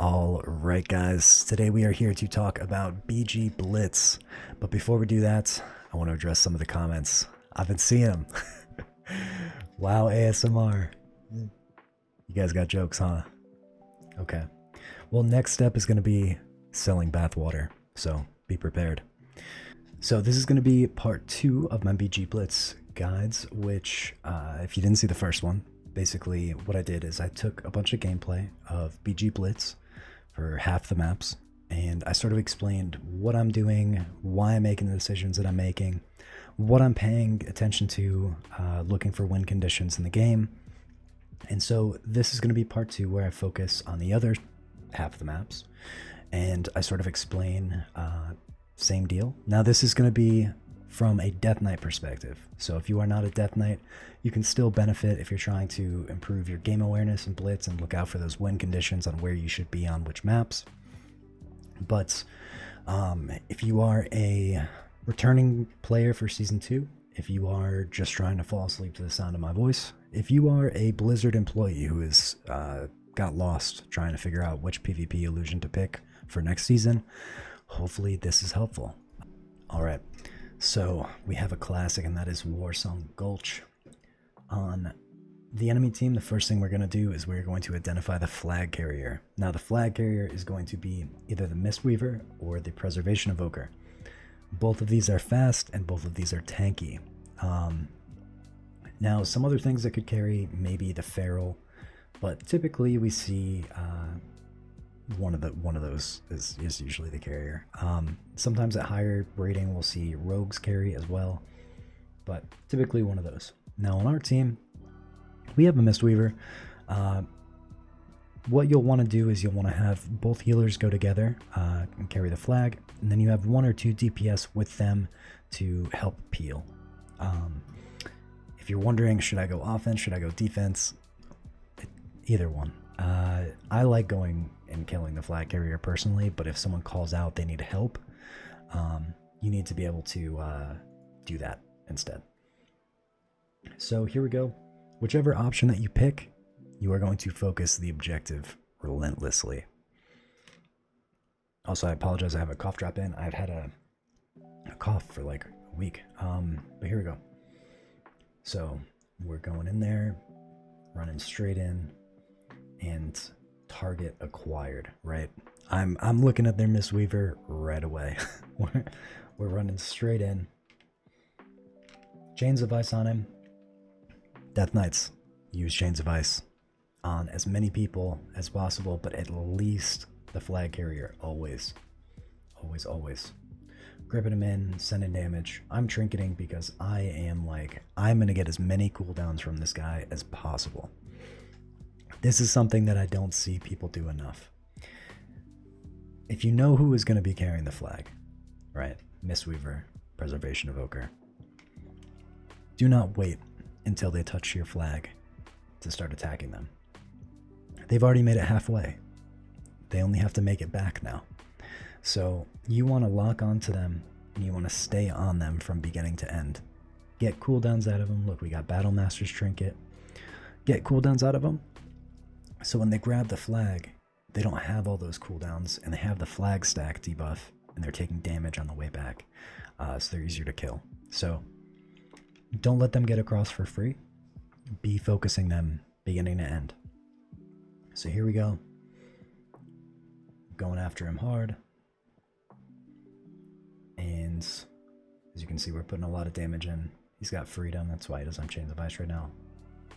All right, guys. Today we are here to talk about BG Blitz. But before we do that, I want to address some of the comments. I've been seeing them. Wow, ASMR. You guys got jokes, huh? Okay. Well, next step is going to be selling bathwater. So be prepared. So this is going to be part 2 of my BG Blitz guides, which, if you didn't see the first one, basically what I did is I took a bunch of gameplay of BG Blitz for half the maps, and I sort of explained what I'm doing, why I'm making the decisions that I'm making, what I'm paying attention to, looking for win conditions in the game. And so this is going to be part 2 where I focus on the other half of the maps, and I sort of explain same deal. Now this is going to be from a Death Knight perspective. So if you are not a Death Knight, you can still benefit if you're trying to improve your game awareness in Blitz and look out for those win conditions on where you should be on which maps. But if you are a returning player for Season 2, if you are just trying to fall asleep to the sound of my voice, if you are a Blizzard employee who is got lost trying to figure out which PvP illusion to pick for next season, hopefully this is helpful. Alright, so we have a classic, and that is Warsong Gulch. On the enemy team, the first thing we're going to do is we're going to identify the flag carrier. Now the flag carrier is going to be either the Mistweaver or the Preservation Evoker. Both of these are fast and both of these are tanky. Now some other things that could carry maybe the Feral, but typically we see one of those is usually the carrier. Sometimes at higher rating we'll see rogues carry as well, but typically one of those. Now on our team, we have a Mistweaver. What you'll want to do is you'll want to have both healers go together and carry the flag, and then you have 1 or 2 DPS with them to help peel. If you're wondering, should I go offense, should I go defense? Either one. I like going and killing the flag carrier personally, but if someone calls out they need help, you need to be able to do that instead. So here we go. Whichever option that you pick, you are going to focus the objective relentlessly. Also, I apologize, I have a cough drop in. I've had a cough for like a week. But here we go. So we're going in there, running straight in, and target acquired, right? I'm looking at their Mistweaver right away. we're running straight in. Chains of Ice on him. Death Knights use Chains of Ice on as many people as possible, but at least the flag carrier, always. Always, always. Gripping him in, sending damage. I'm trinketing because I am like, I'm going to get as many cooldowns from this guy as possible. This is something that I don't see people do enough. If you know who is going to be carrying the flag, right? Mistweaver, Preservation Evoker. Do not wait until they touch your flag to start attacking them. They've already made it halfway. They only have to make it back now. So you want to lock onto them and you want to stay on them from beginning to end. Get cooldowns out of them. Look, we got Battle Master's Trinket. Get cooldowns out of them. So when they grab the flag, they don't have all those cooldowns, and they have the flag stack debuff, and they're taking damage on the way back. So they're easier to kill. So don't let them get across for free. Be focusing them beginning to end. So here we go. Going after him hard. And as you can see, we're putting a lot of damage in. He's got freedom. That's why he doesn't have Chains of Ice right now.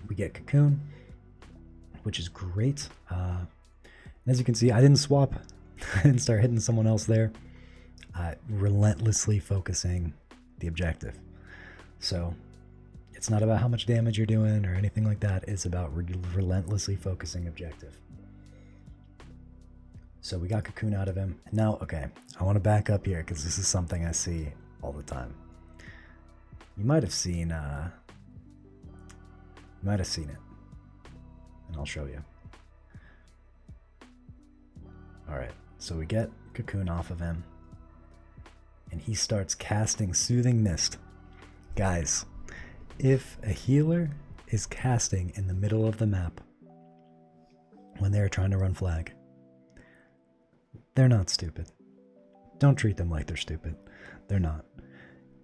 We get Cocoon, which is great. And as you can see, I didn't swap. I didn't start hitting someone else there. Relentlessly focusing the objective. So it's not about how much damage you're doing or anything like that. It's about relentlessly focusing objective. So we got Cocoon out of him. Now, okay, I want to back up here because this is something I see all the time. You might have seen it, and I'll show you. All right, so we get Cocoon off of him, and he starts casting Soothing Mist. Guys, if a healer is casting in the middle of the map when they're trying to run flag, They're not stupid. Don't treat them like they're stupid. They're not.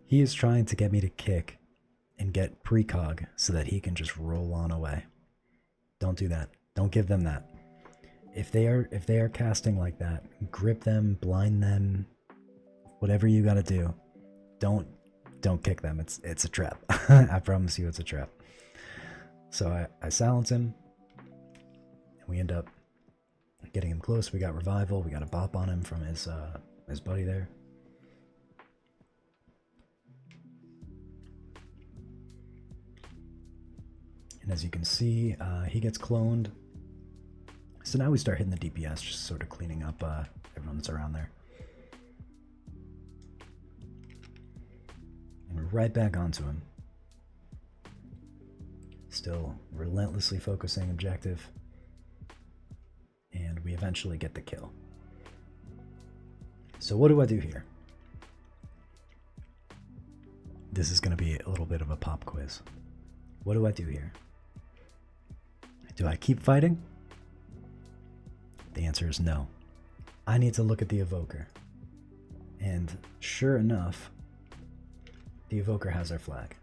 He is trying to get me to kick and get precog so that he can just roll on away. Don't do that. Don't give them that. If they are casting like that, grip them, blind them, whatever you gotta do. Don't kick them. It's a trap. I promise you it's a trap. So I silence him, and we end up getting him close. We got revival. We got a bop on him from his buddy there. And as you can see, he gets cloned. So now we start hitting the DPS, just sort of cleaning up everyone that's around there. And we're right back onto him. Still relentlessly focusing objective. And we eventually get the kill. So what do I do here? This is going to be a little bit of a pop quiz. What do I do here? Do I keep fighting? The answer is no. I need to look at the evoker. And sure enough, the evoker has our flag.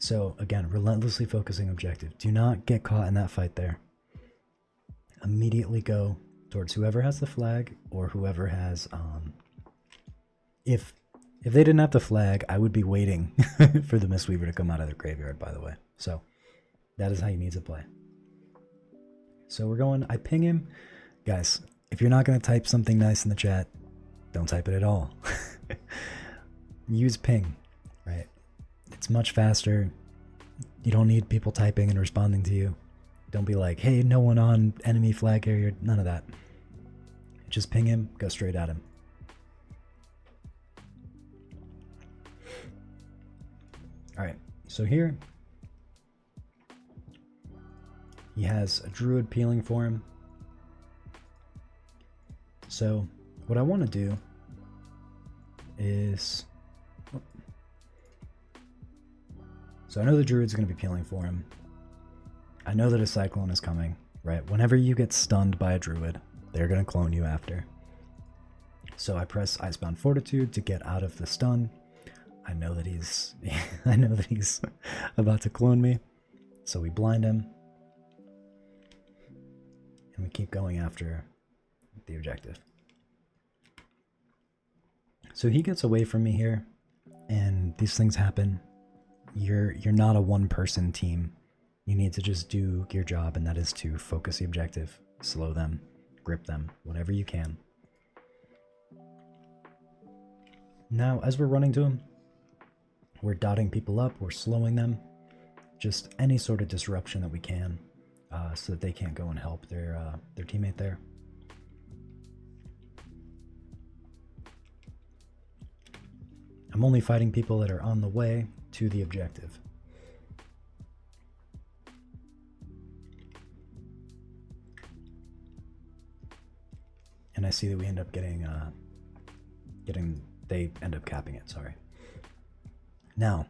So again, relentlessly focusing objective. Do not get caught in that fight there. Immediately go towards whoever has the flag or whoever has if they didn't have the flag, I would be waiting for the Mistweaver to come out of their graveyard, by the way. So that is how you need to play. So we're going, I ping him. Guys, if you're not going to type something nice in the chat, don't type it at all. Use ping, right? It's much faster. You don't need people typing and responding to you. Don't be like, hey, no one on enemy flag carrier. None of that. Just ping him, go straight at him. Alright, so here he has a druid peeling for him. So what I want to do is, so I know the druid's going to be peeling for him. I know that a cyclone is coming, right? Whenever you get stunned by a druid, they're going to clone you after. So I press Icebound Fortitude to get out of the stun. I know that he's about to clone me. So we blind him. And we keep going after the objective. So he gets away from me here, and these things happen. You're not a one-person team. You need to just do your job, and that is to focus the objective, slow them, grip them, whatever you can. Now, as we're running to him, we're dotting people up, we're slowing them, just any sort of disruption that we can, so that they can't go and help their teammate there. I'm only fighting people that are on the way to the objective. And I see that we end up they end up capping it, sorry. Now,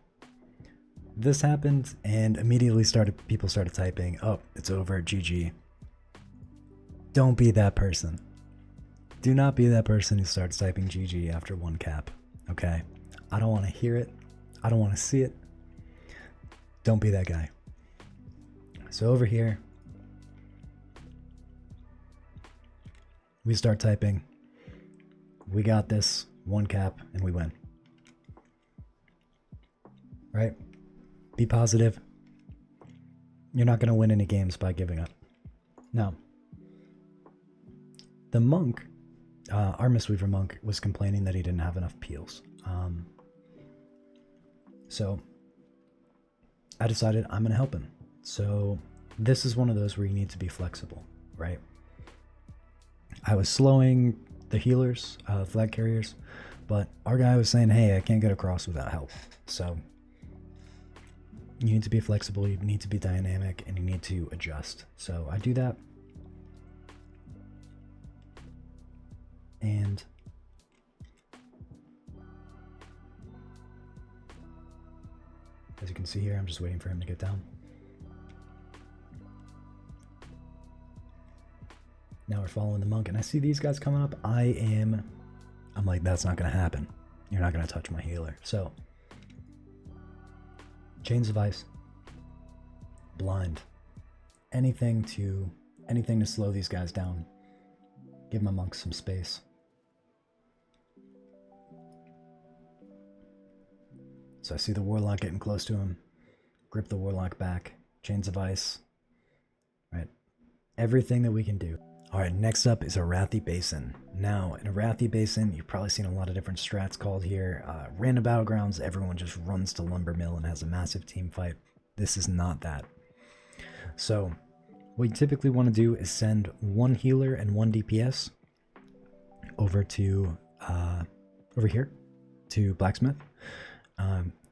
this happened and immediately people started typing, oh, it's over, GG. Don't be that person. Do not be that person who starts typing GG after one cap, okay? I don't want to hear it. I don't want to see it. Don't be that guy. So over here, we start typing, we got this, one cap, and we win. Right? Be positive. You're not going to win any games by giving up. Now, the monk, our Mistweaver monk, was complaining that he didn't have enough peels. So I decided I'm going to help him. So this is one of those where you need to be flexible, right? I was slowing the healers, flag carriers, but our guy was saying, hey, I can't get across without help. So you need to be flexible, you need to be dynamic, and you need to adjust. So I do that. And as you can see here, I'm just waiting for him to get down. Now we're following the monk, and I see these guys coming up. I'm like, that's not going to happen. You're not going to touch my healer. So, Chains of Ice, Blind, anything to slow these guys down. Give my monks some space. So I see the Warlock getting close to him. Grip the Warlock back. Chains of Ice. Right. Everything that we can do. Alright, next up is Arathi Basin. Now, in Arathi Basin, you've probably seen a lot of different strats called here. Random battlegrounds, everyone just runs to Lumber Mill and has a massive team fight. This is not that. So, what you typically want to do is send one healer and one DPS over to, over here, to Blacksmith.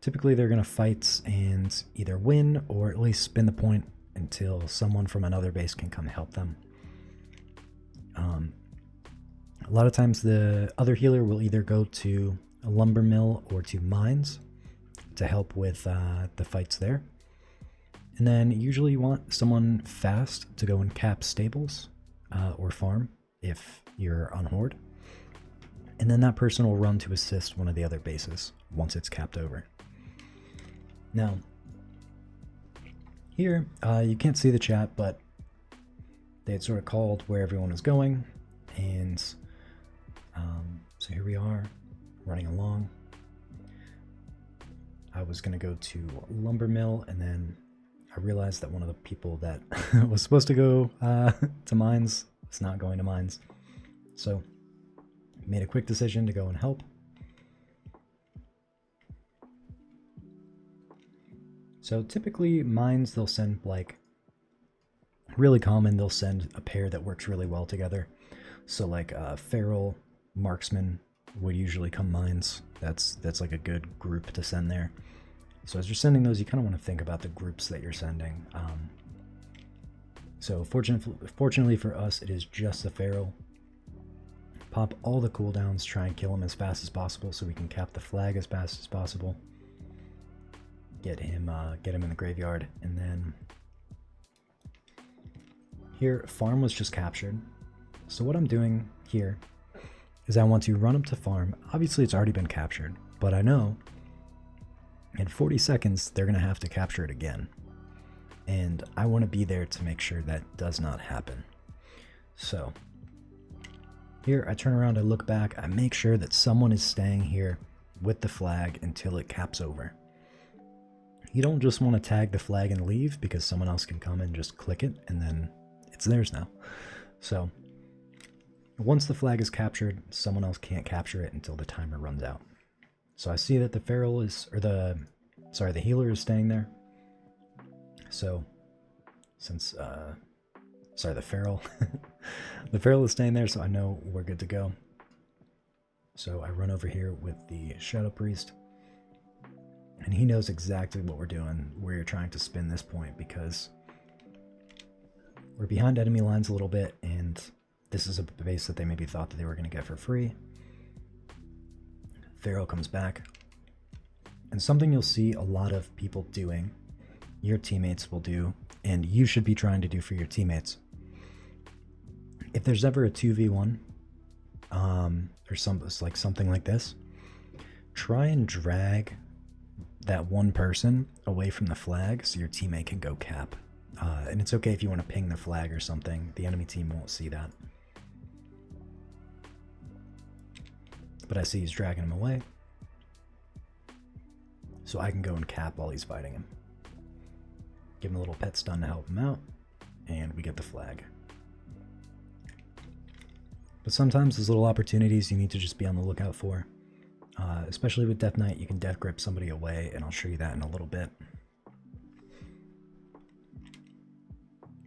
Typically they're going to fight and either win or at least spin the point until someone from another base can come help them. A lot of times the other healer will either go to a lumber mill or to mines to help with the fights there. And then usually you want someone fast to go and cap stables or farm if you're on Horde. And then that person will run to assist one of the other bases once it's capped over. Now, here, you can't see the chat, but they had sort of called where everyone was going, and so here we are, running along. I was going to go to Lumber Mill, and then I realized that one of the people that was supposed to go to Mines was not going to Mines. So, made a quick decision to go and help. So typically Mines, they'll send like, really common, they'll send a pair that works really well together. So like Feral, Marksman would usually come Mines. That's like a good group to send there. So as you're sending those, you kind of want to think about the groups that you're sending. So fortunately for us, it is just the Feral. Pop all the cooldowns, try and kill him as fast as possible so we can cap the flag as fast as possible. Get him in the graveyard, and then here, farm was just captured. So what I'm doing here is I want to run up to farm. Obviously it's already been captured, but I know in 40 seconds they're going to have to capture it again. And I want to be there to make sure that does not happen. So here I turn around, I look back, I make sure that someone is staying here with the flag until it caps over. You don't just want to tag the flag and leave because someone else can come and just click it and then it's theirs now. So once the flag is captured, someone else can't capture it until the timer runs out. So I see that the Feral is, or the healer is staying there. So since, the Feral, the Feral is staying there, so I know we're good to go. So I run over here with the Shadow Priest. And he knows exactly what we're doing. We're trying to spin this point because we're behind enemy lines a little bit, and this is a base that they maybe thought that they were going to get for free. Pharaoh comes back. And something you'll see a lot of people doing, your teammates will do, and you should be trying to do for your teammates. If there's ever a 2v1, or something like this, try and drag that one person away from the flag so your teammate can go cap. And it's okay if you want to ping the flag or something. The enemy team won't see that. But I see he's dragging him away. So I can go and cap while he's fighting him. Give him a little pet stun to help him out. And we get the flag. But sometimes there's little opportunities you need to just be on the lookout for. Especially with Death Knight, you can death grip somebody away, and I'll show you that in a little bit.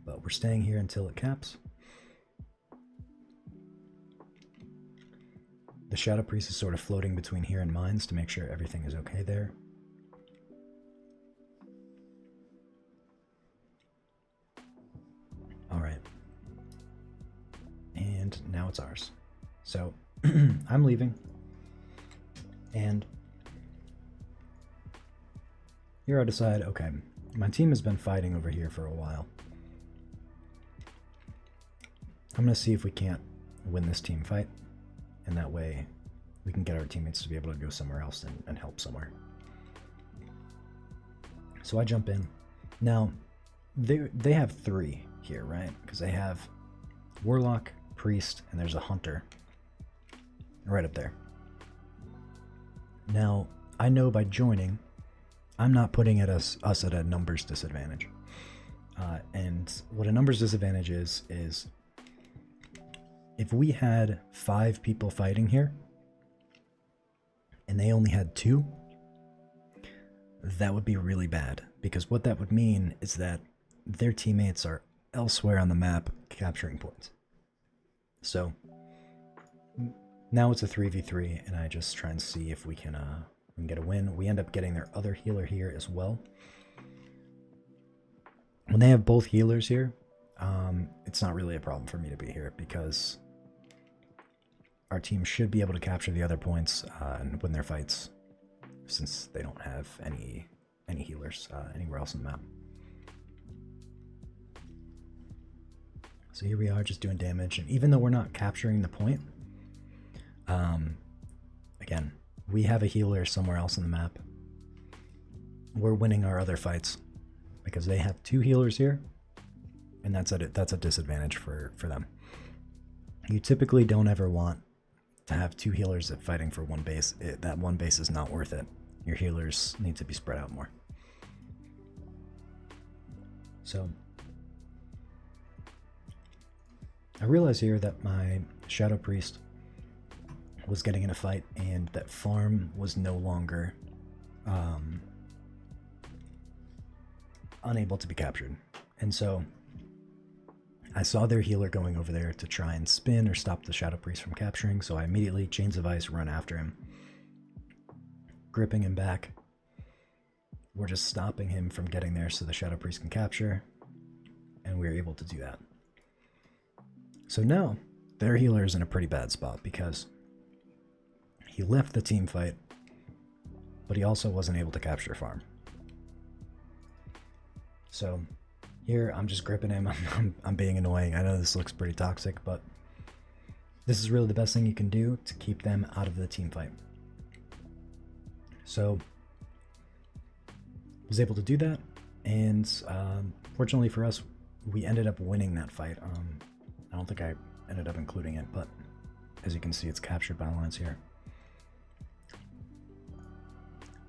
But we're staying here until it caps. The Shadow Priest is sort of floating between here and Mines to make sure everything is okay there. Alright. And now it's ours. So, I'm leaving. And here I decide, okay, my team has been fighting over here for a while. I'm going to see if we can't win this team fight, and that way we can get our teammates to be able to go somewhere else and help somewhere. So I jump in. Now, they have 3 here, right? Because they have Warlock, Priest, and there's a Hunter right up there. Now, I know by joining, I'm not putting us at a numbers disadvantage. And what a numbers disadvantage is if we had 5 people fighting here and they only had 2, that would be really bad, because what that would mean is that their teammates are elsewhere on the map capturing points. So now it's a 3v3, and I just try and see if we can get a win. We end up getting their other healer here as well. When they have both healers here, it's not really a problem for me to be here, because our team should be able to capture the other points and win their fights, since they don't have any healers anywhere else on the map. So here we are, just doing damage, and even though we're not capturing the point, again, we have a healer somewhere else on the map. We're winning our other fights because they have 2 healers here, and that's a disadvantage for them. You typically don't ever want to have 2 healers fighting for one base. That one base is not worth it. Your healers need to be spread out more. So I realize here that my Shadow Priest was getting in a fight, and that farm was no longer unable to be captured. And so I saw their healer going over there to try and spin or stop the Shadow Priest from capturing, so I immediately Chains of Ice run after him, gripping him back. We're just stopping him from getting there so the Shadow Priest can capture, and we're able to do that. So now their healer is in a pretty bad spot, because he left the team fight, but he also wasn't able to capture farm. So here I'm just gripping him. I'm being annoying. I know this looks pretty toxic, but this is really the best thing you can do to keep them out of the team fight. So was able to do that, and fortunately for us, we ended up winning that fight. I don't think I ended up including it, but as you can see, it's captured by lines here.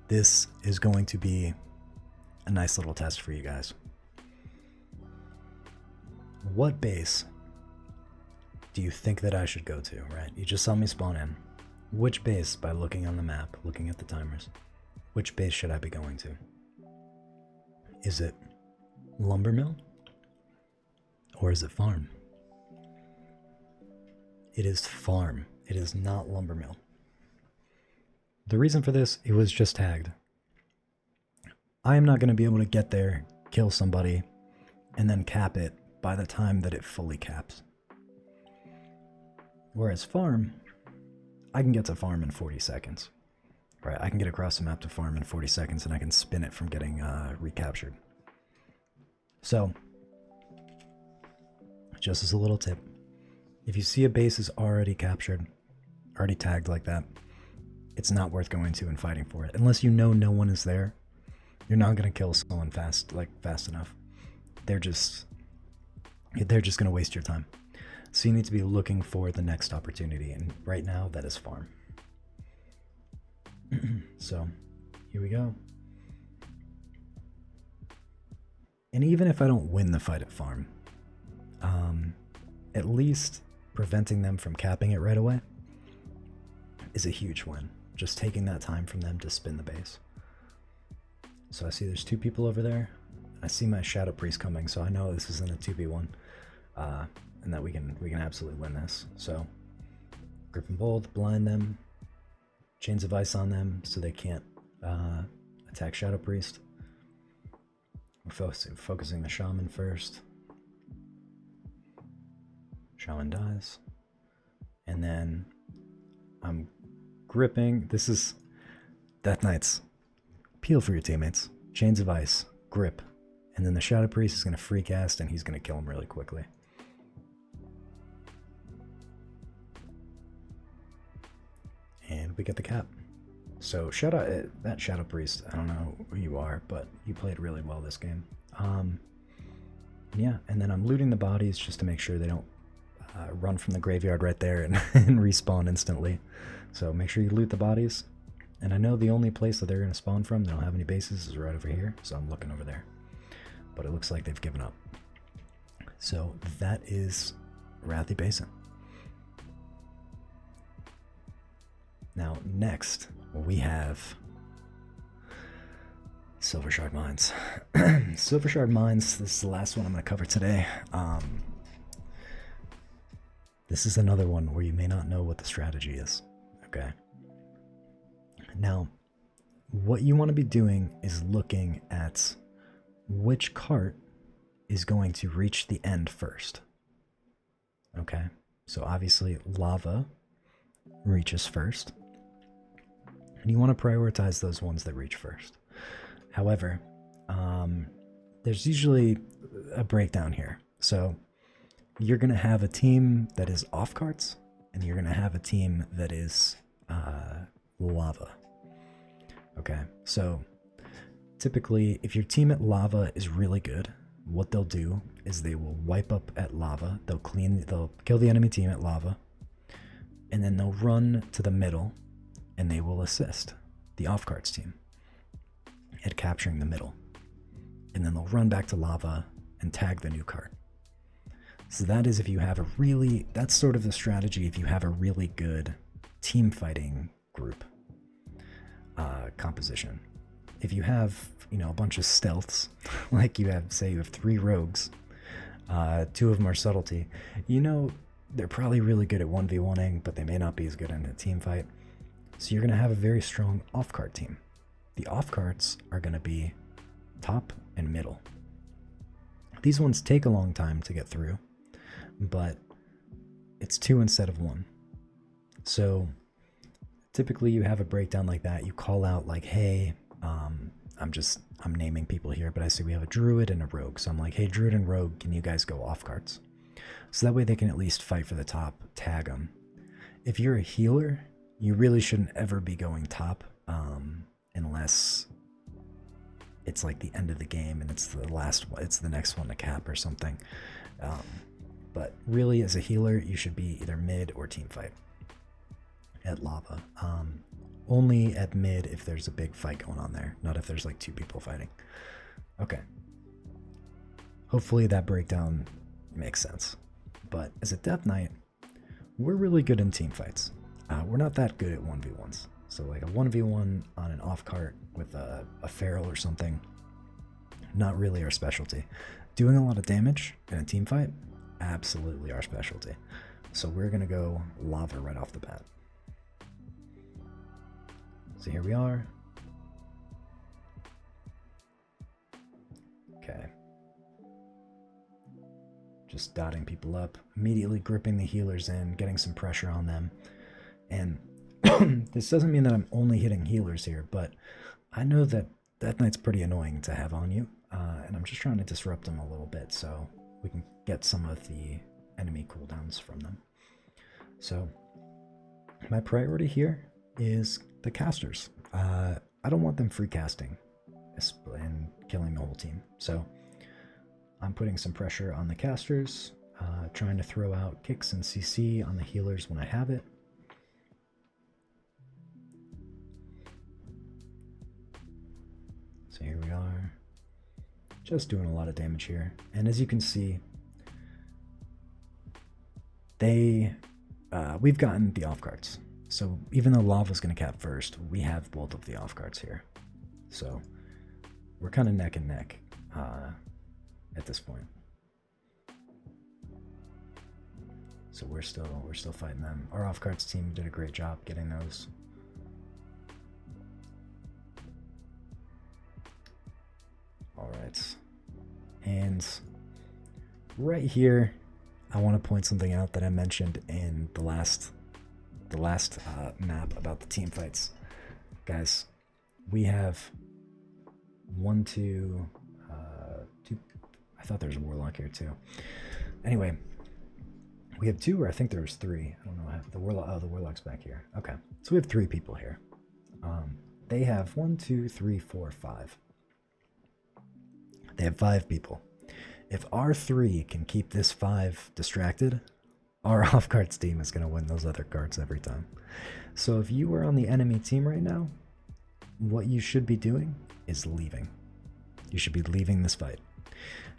This is going to be a nice little test for you guys. What base do you think that I should go to, right? You just saw me spawn in. Which base, by looking on the map, looking at the timers, which base should I be going to? Is it lumber mill? Or is it farm? It is farm. It is not lumber mill. The reason for this, it was just tagged. I am not going to be able to get there, kill somebody, and then cap it by the time that it fully caps. Whereas farm, I can get to farm in 40 seconds. Right, I can get across the map to farm in 40 seconds, and I can spin it from getting recaptured. So, just as a little tip, if you see a base is already captured, already tagged like that, it's not worth going to and fighting for it. Unless you know no one is there, you're not going to kill someone fast enough. They're just going to waste your time. So you need to be looking for the next opportunity, and right now that is farm. So here we go. And even if I don't win the fight at farm, at least preventing them from capping it right away is a huge win. Just taking that time from them to spin the base. So I see there's 2 people over there. I see my Shadow Priest coming, so I know this isn't a 2v1, and that we can absolutely win this. So grip and bold, blind them, Chains of Ice on them so they can't attack Shadow Priest. We're focusing the Shaman first. Shaman dies. And then I'm gripping. This is Death Knights. Peel for your teammates. Chains of Ice. Grip. And then the Shadow Priest is going to free cast, and he's going to kill him really quickly. And we get the cap. So shout out that Shadow Priest. I don't know who you are, but you played really well this game. Yeah, and then I'm looting the bodies just to make sure they don't run from the graveyard right there and, and respawn instantly. So make sure you loot the bodies. And I know the only place that they're going to spawn from, they don't have any bases, is right over here. So I'm looking over there. But it looks like they've given up. So that is Arathi Basin. Now next we have Silvershard Mines. Silvershard Mines, this is the last one I'm going to cover today. This is another one where you may not know what the strategy is. Okay. Now, what you want to be doing is looking at which cart is going to reach the end first. Okay. So obviously lava reaches first. And you want to prioritize those ones that reach first. However, there's usually a breakdown here. So you're going to have a team that is off carts, and you're going to have a team that is lava. Okay, so typically if your team at lava is really good, what they'll do is they will wipe up at lava, they'll kill the enemy team at lava, and then they'll run to the middle and they will assist the off carts team at capturing the middle. And then they'll run back to lava and tag the new cart. So that is if you have that's sort of the strategy if you have a really good team fighting group composition. If you have, a bunch of stealths, like you have 3 rogues, 2 of them are subtlety, they're probably really good at 1v1ing, but they may not be as good in a team fight. So you're going to have a very strong off-cart team. The off-carts are going to be top and middle. These ones take a long time to get through, but it's 2 instead of 1. So typically you have a breakdown like that. You call out like, hey, I'm naming people here, but I see we have a druid and a rogue. So I'm like, hey, druid and rogue, can you guys go off carts? So that way they can at least fight for the top, tag them. If you're a healer, you really shouldn't ever be going top, unless it's like the end of the game and it's the next one to cap or something. But really as a healer, you should be either mid or team fight at lava. Only at mid if there's a big fight going on there, not if there's like 2 people fighting. Okay. Hopefully that breakdown makes sense. But as a Death Knight, we're really good in team fights. We're not that good at 1v1s. So like a 1v1 on an off cart with a feral or something, not really our specialty. Doing a lot of damage in a team fight, absolutely our specialty. So we're going to go lava right off the bat. So here we are. Okay. Just dotting people up, immediately gripping the healers in, getting some pressure on them. And this doesn't mean that I'm only hitting healers here, but I know that Death Knight's pretty annoying to have on you, and I'm just trying to disrupt them a little bit so we can get some of the enemy cooldowns from them. So my priority here is the casters. I don't want them free casting and killing the whole team. So I'm putting some pressure on the casters, trying to throw out kicks and CC on the healers when I have it. So here we are, just doing a lot of damage here. And as you can see, we've gotten the off carts. So even though lava's going to cap first, we have both of the off carts here. So we're kind of neck and neck at this point. So we're still fighting them. Our off carts team did a great job getting those. All right, and right here, I want to point something out that I mentioned in the last map about the team fights. Guys, we have 1, 2, 2. I thought there was a warlock here too. Anyway, We have 2, or I think there was 3. I don't know. The warlock. Oh, the warlock's back here. Okay, so we have 3 people here. They have 1, 2, 3, 4, 5. They have 5 people. If our 3 can keep this 5 distracted, our off-cards team is going to win those other cards every time. So if you are on the enemy team right now, what you should be doing is leaving. You should be leaving this fight.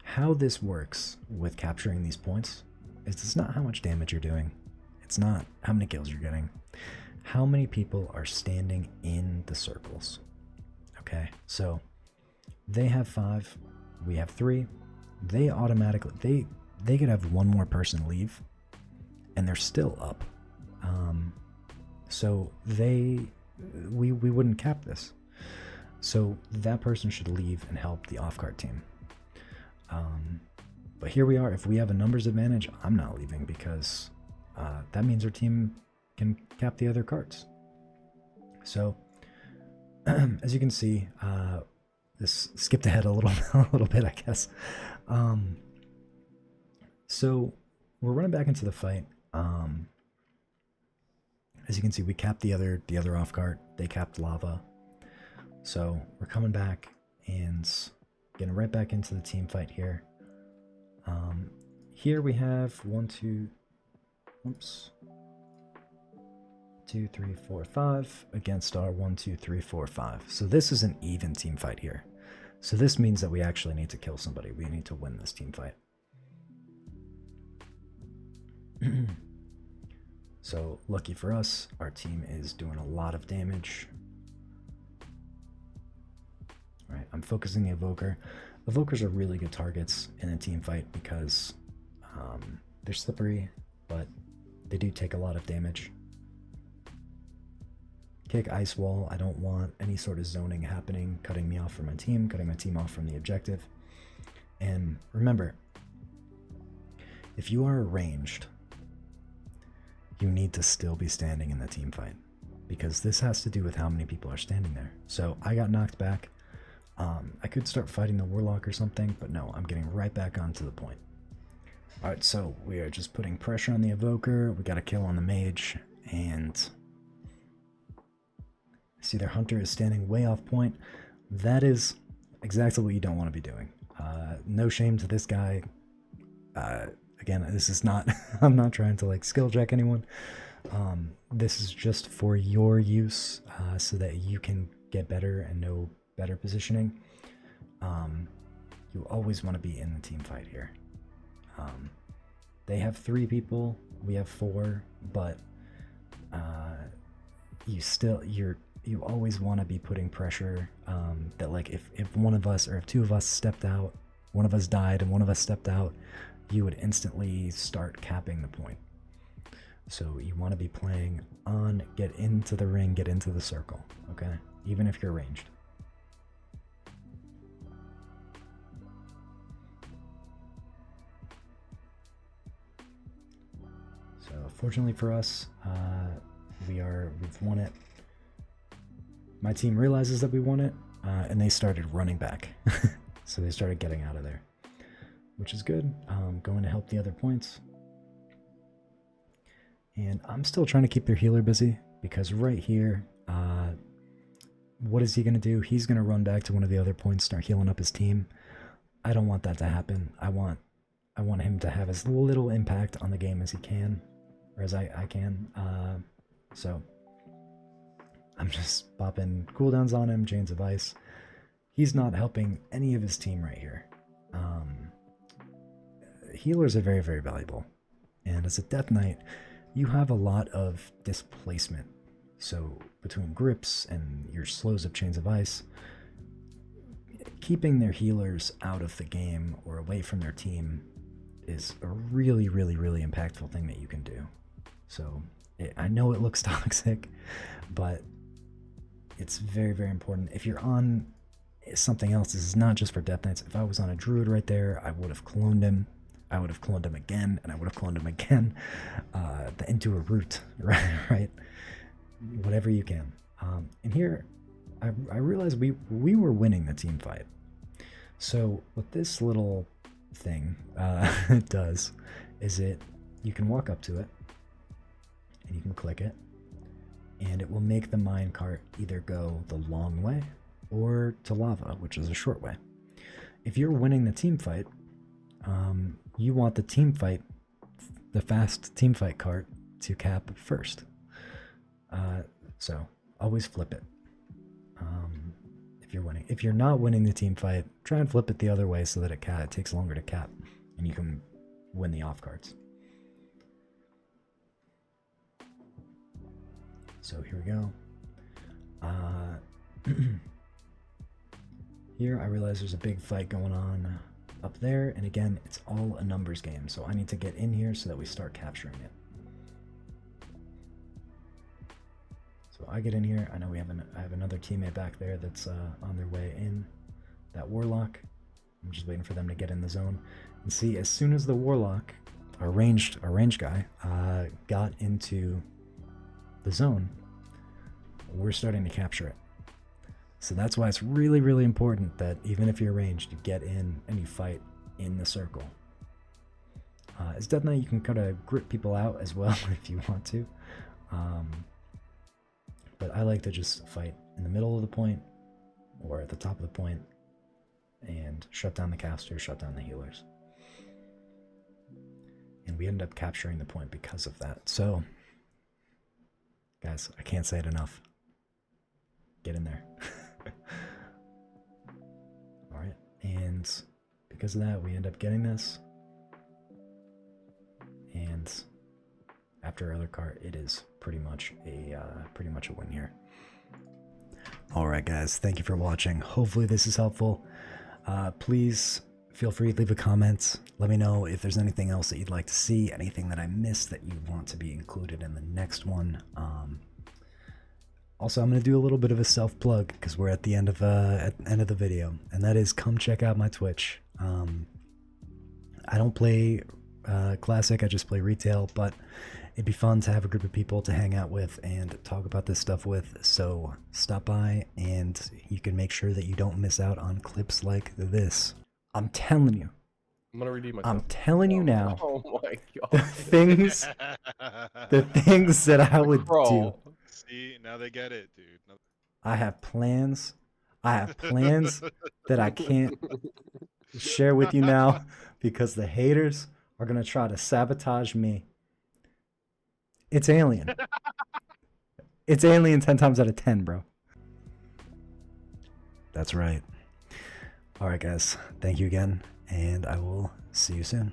How this works with capturing these points is it's not how much damage you're doing. It's not how many kills you're getting. How many people are standing in the circles. Okay, so they have 5, we have 3. They automatically, they could have 1 more person leave and they're still up. So we wouldn't cap this. So that person should leave and help the off-card team. But here we are. If we have a numbers advantage, I'm not leaving because that means our team can cap the other cards. So as you can see, this skipped ahead a little bit, I guess. So we're running back into the fight. As you can see, we capped the other off card. They capped lava. So we're coming back and getting right back into the team fight here. Here we have 1, 2, 2, 3, 4, 5 against our 1, 2, 3, 4, 5. So this is an even team fight here. So this means that we actually need to kill somebody. We need to win this team fight. So lucky for us, our team is doing a lot of damage. All right, I'm focusing the evoker. Evokers are really good targets in a team fight because they're slippery, but they do take a lot of damage. Kick ice wall. I don't want any sort of zoning happening, cutting me off from my team, cutting my team off from the objective. And remember, if you are ranged, you need to still be standing in the team fight because this has to do with how many people are standing there. So I got knocked back. I could start fighting the warlock or something, but no, I'm getting right back onto the point. All right, so we are just putting pressure on the evoker. We got a kill on the mage, and see their hunter is standing way off point. That is exactly what you don't want to be doing. No shame to this guy. Again, this is not, I'm not trying to like skill check anyone. This is just for your use so that you can get better and know better positioning. You always want to be in the team fight here. They have 3 people, we have 4, but you always want to be putting pressure that like if one of us or if 2 of us stepped out, one of us died and one of us stepped out, you would instantly start capping the point. So you want to be playing on get into the ring, get into the circle, okay? Even if you're ranged. So fortunately for us, we've won it. My team realizes that we won it, and they started running back. So they started getting out of there, which is good. Going to help the other points. And I'm still trying to keep their healer busy because right here, what is he going to do? He's going to run back to one of the other points, start healing up his team. I don't want that to happen. I want him to have as little impact on the game as he can, or as I can. So I'm just popping cooldowns on him, chains of ice. He's not helping any of his team right here. Healers are very, very valuable. And as a Death Knight, you have a lot of displacement. So between grips and your slows of chains of ice, keeping their healers out of the game or away from their team is a really, really, really impactful thing that you can do. So I know it looks toxic, but it's very, very important. If you're on something else, this is not just for Death Knights. If I was on a Druid right there, I would have cloned him. I would have cloned him again, and I would have cloned him again into a root, right? Whatever you can. And here, I realized we were winning the team fight. So what this little thing does is you can walk up to it, and you can click it, and it will make the minecart either go the long way or to lava, which is a short way. If you're winning the team fight, you want the fast team fight cart to cap first. So always flip it if you're winning. If you're not winning the team fight, try and flip it the other way so that it takes longer to cap, and you can win the off carts. So here we go. Here I realize there's a big fight going on up there, and again, it's all a numbers game, so I need to get in here so that we start capturing it. So I get in here. I know I have another teammate back there that's on their way in, that warlock. I'm just waiting for them to get in the zone. And see, as soon as the warlock, our ranged guy, got into the zone, we're starting to capture it. So that's why it's really, really important that even if you're ranged, you get in and you fight in the circle. It's definitely, you can kind of grip people out as well if you want to. But I like to just fight in the middle of the point or at the top of the point and shut down the casters, shut down the healers. And we end up capturing the point because of that. So, guys, I can't say it enough. Get in there. Alright, and because of that, we end up getting this. And after our other cart, it is pretty much a win here. Alright guys, thank you for watching. Hopefully this is helpful. Please feel free to leave a comment. Let me know if there's anything else that you'd like to see, anything that I missed that you want to be included in the next one. Also, I'm going to do a little bit of a self-plug because we're at the end of the video, and that is come check out my Twitch. I don't play Classic, I just play retail, but it'd be fun to have a group of people to hang out with and talk about this stuff with, so stop by and you can make sure that you don't miss out on clips like this. I'm telling you. I'm gonna redeem myself. I'm telling you now. Oh my god. The things that I would do. See, now they get it, dude. I have plans. I have plans that I can't share with you now because the haters are gonna try to sabotage me. It's Alien. It's Alien 10 times out of 10, bro. That's right. All right, guys. Thank you again, and I will see you soon.